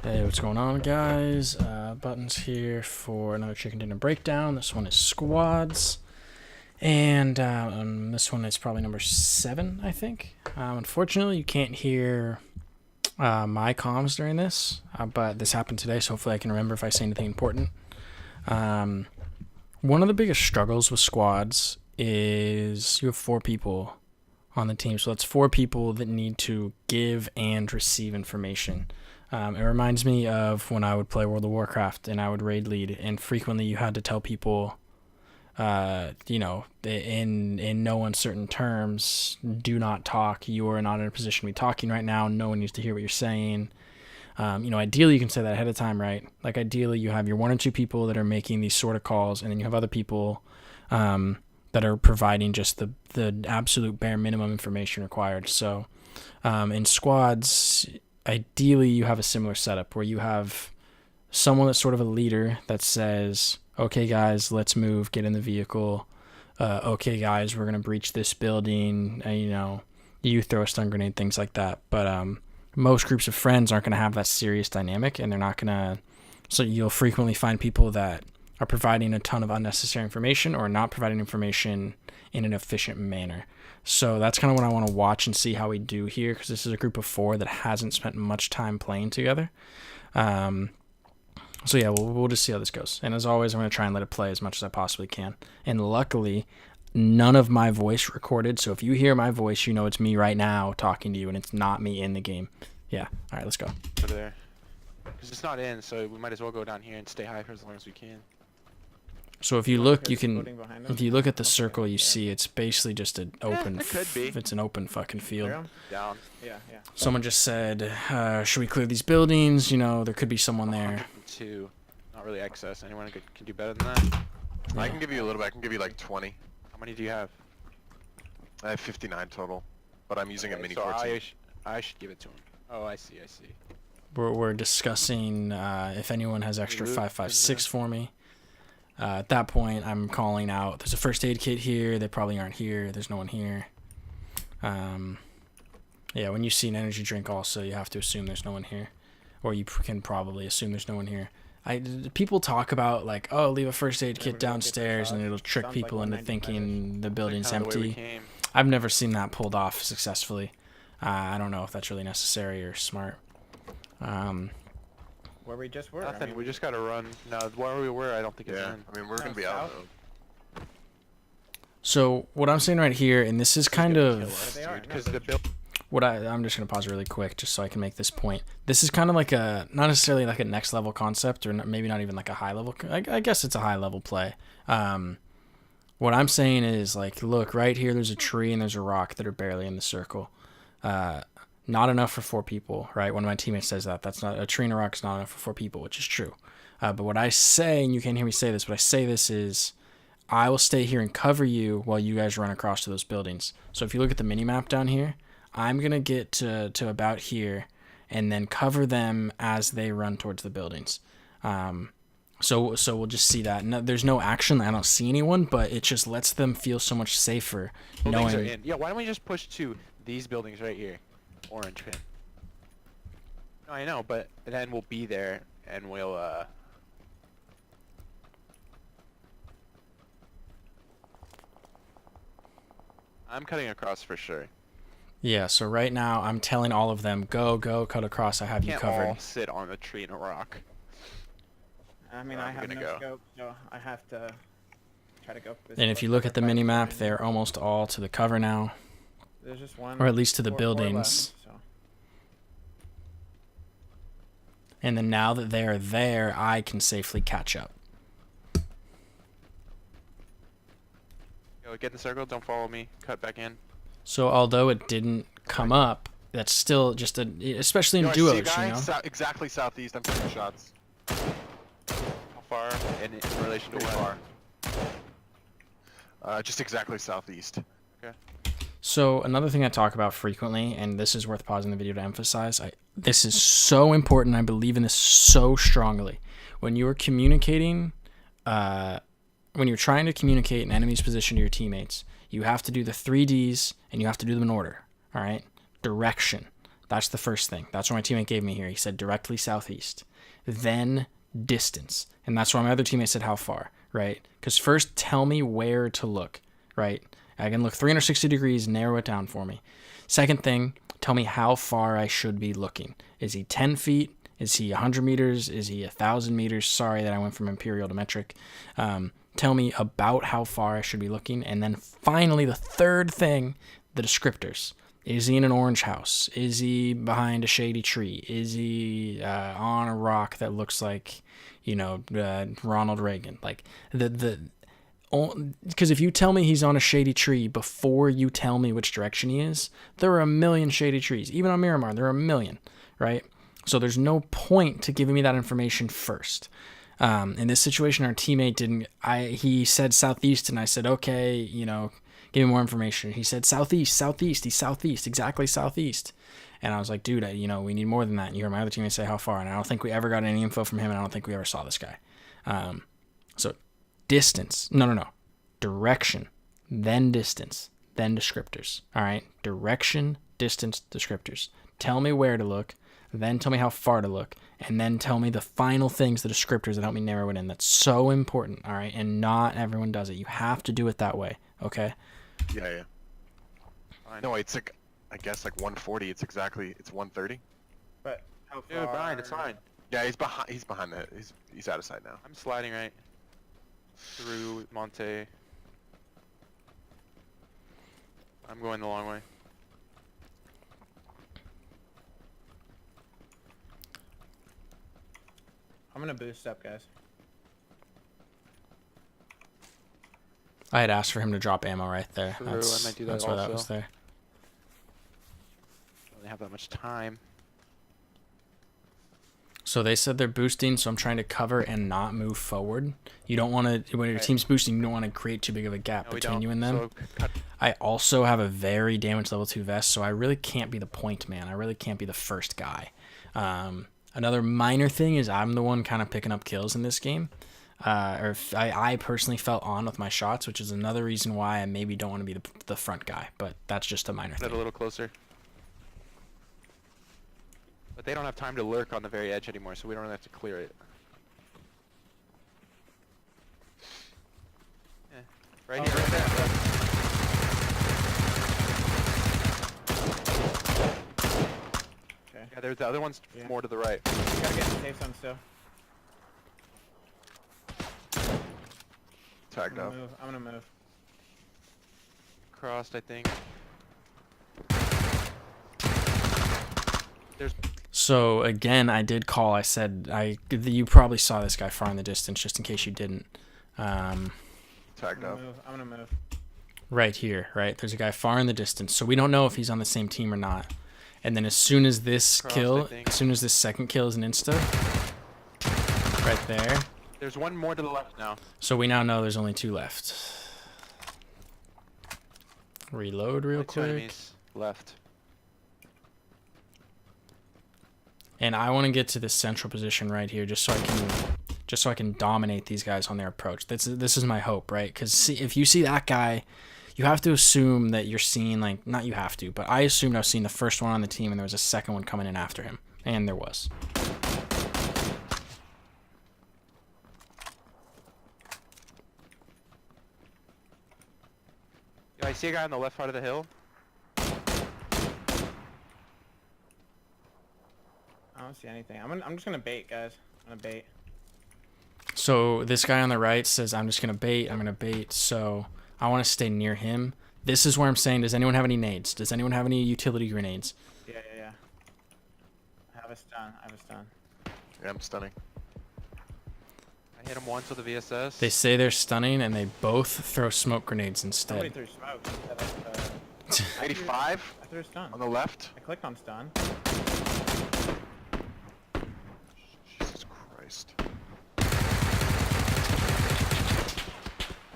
Hey, what's going on, guys? Buttons here for another Chicken Dinner Breakdown. This one is squads, and this one is probably number 7, I think. Unfortunately, you can't hear my comms during this, but this happened today, so hopefully I can remember if I say anything important. One of the biggest struggles with squads is you have 4 people on the team, so that's 4 people that need to give and receive information. It reminds me of when I would play World of Warcraft and I would raid lead, and frequently you had to tell people, in no uncertain terms, do not talk. You are not in a position to be talking right now. No one needs to hear what you're saying. Ideally you can say that ahead of time, right? Like ideally you have your 1 or 2 people that are making these sort of calls, and then you have other people that are providing just the absolute bare minimum information required. So in squads, ideally you have a similar setup where you have someone that's sort of a leader that says, okay guys, let's move, get in the vehicle. Okay guys, we're going to breach this building. You throw a stun grenade, things like that. But most groups of friends aren't going to have that serious dynamic, and they're not going to. So you'll frequently find people that are providing a ton of unnecessary information or not providing information in an efficient manner. So that's kind of what I want to watch and see how we do here, because this is a group of 4 that hasn't spent much time playing together. So yeah, we'll just see how this goes. And as always, I'm going to try and let it play as much as I possibly can. And luckily, none of my voice recorded. So if you hear my voice, you know it's me right now talking to you, and it's not me in the game. Yeah. All right, let's go. Over there. Because it's not in, so we might as well go down here and stay high for as long as we can. So if you look, you can. If you look at the circle, you see it's basically just an open. It could be. It's an open fucking field. Down. Yeah. Someone just said, "Should we clear these buildings?" There could be someone there. 2. Not really excess. Anyone can do better than that? Yeah. I can give you a little bit. I can give you like 20. How many do you have? I have 59 total, but I'm using a mini so 14. I should give it to him. Oh, I see. We're discussing if anyone has extra Loot 5.56 for me. At that point, I'm calling out. There's a first aid kit here. They probably aren't here. There's no one here. Yeah, when you see an energy drink, also you have to assume there's no one here, or you can probably assume there's no one here. People talk about like, oh, leave a first aid kit downstairs, and it'll trick people into thinking the building's empty. I've never seen that pulled off successfully. I don't know if that's really necessary or smart. Where we just were. Nothing. We just gotta run. No, where we were, I don't think it's Yeah, in. I mean we're gonna be out. So what I'm saying right here, and this is kind of Because the build. I'm just gonna pause really quick just so I can make this point. This is kind of like not necessarily like a next level concept, or maybe not even like a high level. I guess it's a high level play. What I'm saying is like, look right here. There's a tree and there's a rock that are barely in the circle. Not enough for 4 people, right? One of my teammates says that's not a tree and a rock is not enough for 4 people, which is true. But what I say, and you can't hear me say this, but I say this is, I will stay here and cover you while you guys run across to those buildings. So if you look at the mini map down here, I'm gonna get to about here, and then cover them as they run towards the buildings. So we'll just see that. No, there's no action. I don't see anyone, but it just lets them feel so much safer Buildings are knowing. in. Yeah, why don't we just push to these buildings right here? Orange pin. No, I know, but then we'll be there and we'll I'm cutting across for sure. Yeah, so right now I'm telling all of them, go, cut across, I have you Can't covered. all sit on a tree and a rock. I mean, Where I am I have gonna no go? scope, so I have to try to go. And if you look at the mini map, they're almost all to the cover now, There's just one. or at least to the 4 buildings. left, so. And then now that they're there, I can safely catch up. Go get in the circle, don't follow me, cut back in. So although it didn't come up, that's still just especially in Yo, I see a duos, guy you know? exactly southeast. I'm taking shots. How far in relation to Pretty what? far. Just exactly southeast. So another thing I talk about frequently, and this is worth pausing the video to emphasize, this is so important. I believe in this so strongly. When you are communicating, when you're trying to communicate an enemy's position to your teammates, you have to do the 3 Ds, and you have to do them in order. All right, direction. That's the first thing. That's what my teammate gave me here. He said directly southeast, then distance. And that's why my other teammate said how far, right? Because first, tell me where to look, right? I can look 360 degrees, narrow it down for me. Second thing, tell me how far I should be looking. Is he 10 feet? Is he 100 meters? Is he 1,000 meters? Sorry that I went from imperial to metric. Tell me about how far I should be looking. And then finally, the third thing, the descriptors. Is he in an orange house? Is he behind a shady tree? Is he on a rock that looks like, Ronald Reagan? Like because if you tell me he's on a shady tree before you tell me which direction he is, there are a million shady trees. Even on Miramar, there are a million, right? So there's no point to giving me that information first. In this situation, our teammate he said southeast, and I said, okay, give me more information. He said southeast, he's southeast, exactly southeast. And I was like, dude, we need more than that. And you heard my other teammate say how far, and I don't think we ever got any info from him, and I don't think we ever saw this guy. So distance, no, direction, then distance, then descriptors. All right, direction, distance, descriptors. Tell me where to look, then tell me how far to look, and then tell me the final things, the descriptors that help me narrow it in. That's so important, all right? And not everyone does it. You have to do it that way, okay? Yeah. No, it's like, I guess like 140. It's 130. But how far? Dude, Brian, it's fine. Yeah, he's behind the. He's out of sight now. I'm sliding right through Monte. I'm going the long way. I'm gonna boost up, guys. I had asked for him to drop ammo right there. True, I might do that that's why that also. was there. Don't really have that much time. So they said they're boosting, so I'm trying to cover and not move forward. You don't want to, when your team's boosting, you don't want to create too big of a gap No, we between don't. you and them. So cut. I also have a very damaged level 2 vest, so I really can't be the point man. I really can't be the first guy. Another minor thing is I'm the one kind of picking up kills in this game. I personally felt on with my shots, which is another reason why I maybe don't want to be the front guy, but that's just a minor Get a thing. little closer. But they don't have time to lurk on the very edge anymore, so we don't really have to clear it. Yeah. Right here, right there. Okay. Yeah, there's the other one's Yeah. more to the right. We gotta get in the safe zone still. Tagged up. I'm gonna move. Crossed, I think. There's So again, I did call. I said you probably saw this guy far in the distance, just in case you didn't. I'm Tagged gonna up. move. I'm gonna move. Right here, right? There's a guy far in the distance, so we don't know if he's on the same team or not. And then as soon as this Crossed, kill, I think. as soon as this second kill is an insta, right there. There's one more to the left now. So we now know there's only 2 left. Reload real Only 2 quick. enemies left. And I want to get to this central position right here, just so I can dominate these guys on their approach. This is my hope, right? Because if you see that guy, you have to assume that you're seeing, like, not you have to, but I assumed I was seeing the first one on the team, and there was a second one coming in after him, and there was. Yeah, I see a guy on the left part of the hill. I don't see anything. I'm just gonna bait, guys. I'm gonna bait. So this guy on the right says, I'm just going to bait, I'm going to bait, so I want to stay near him. This is where I'm saying, does anyone have any nades? Does anyone have any utility grenades? Yeah. I have a stun. Yeah, I'm stunning. I hit him once with a VSS. They say they're stunning, and they both throw smoke grenades Somebody instead. threw smoke. 85 I threw a stun. on the left. I clicked on stun. Jesus Christ.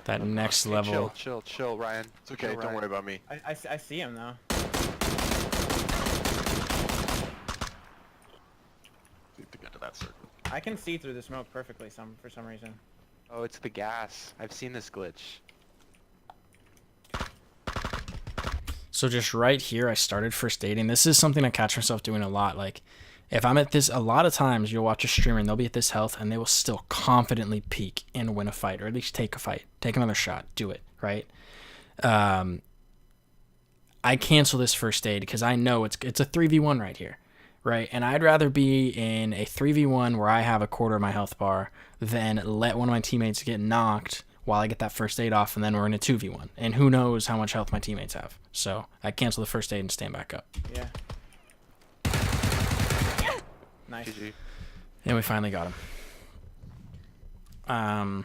That next Hey, level. Chill, Ryan. It's okay. Chill, Don't Ryan. worry about me. I see him though. To get to that circle. I can see through the smoke perfectly for some reason. Oh, it's the gas. I've seen this glitch. So just right here, I started first aiding. This is something I catch myself doing a lot. Like, if I'm at this, a lot of times you'll watch a streamer and they'll be at this health and they will still confidently peak and win a fight, or at least take a fight, take another shot, do it, right? I cancel this first aid because I know it's a 3v1 right here, right? And I'd rather be in a 3v1 where I have a quarter of my health bar than let one of my teammates get knocked while I get that first aid off, and then we're in a 2v1. And who knows how much health my teammates have. So I cancel the first aid and stand back up. Yeah. Nice. GG. And we finally got him.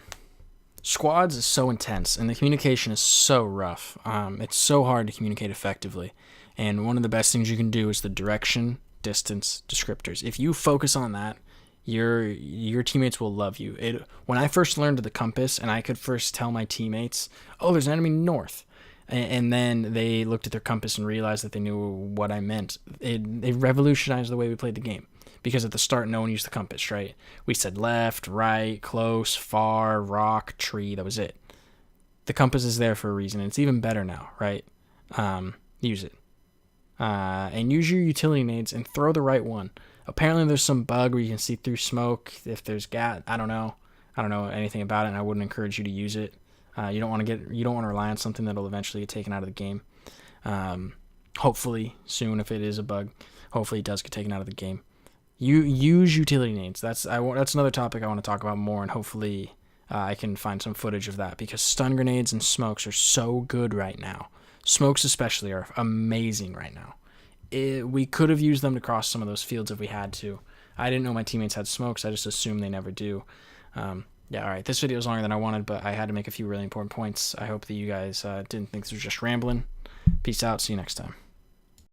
Squads is so intense, and the communication is so rough. It's so hard to communicate effectively. And one of the best things you can do is the direction, distance, descriptors. If you focus on that, your teammates will love you. When I first learned the compass, and I could first tell my teammates, oh, there's an enemy north, and then they looked at their compass and realized that they knew what I meant. It revolutionized the way we played the game. Because at the start, no one used the compass, right? We said left, right, close, far, rock, tree. That was it. The compass is there for a reason. And it's even better now, right? Use it. And use your utility nades and throw the right one. Apparently, there's some bug where you can see through smoke. If there's gas, I don't know. I don't know anything about it, and I wouldn't encourage you to use it. You don't want to rely on something that'll eventually get taken out of the game. Hopefully, soon, if it is a bug, hopefully it does get taken out of the game. You use utility nades. That's another topic I want to talk about more, and hopefully I can find some footage of that, because stun grenades and smokes are so good right now. Smokes especially are amazing right now. We could have used them to cross some of those fields if we had to. I didn't know my teammates had smokes. I just assumed they never do. Yeah, all right. This video is longer than I wanted, but I had to make a few really important points. I hope that you guys didn't think this was just rambling. Peace out. See you next time.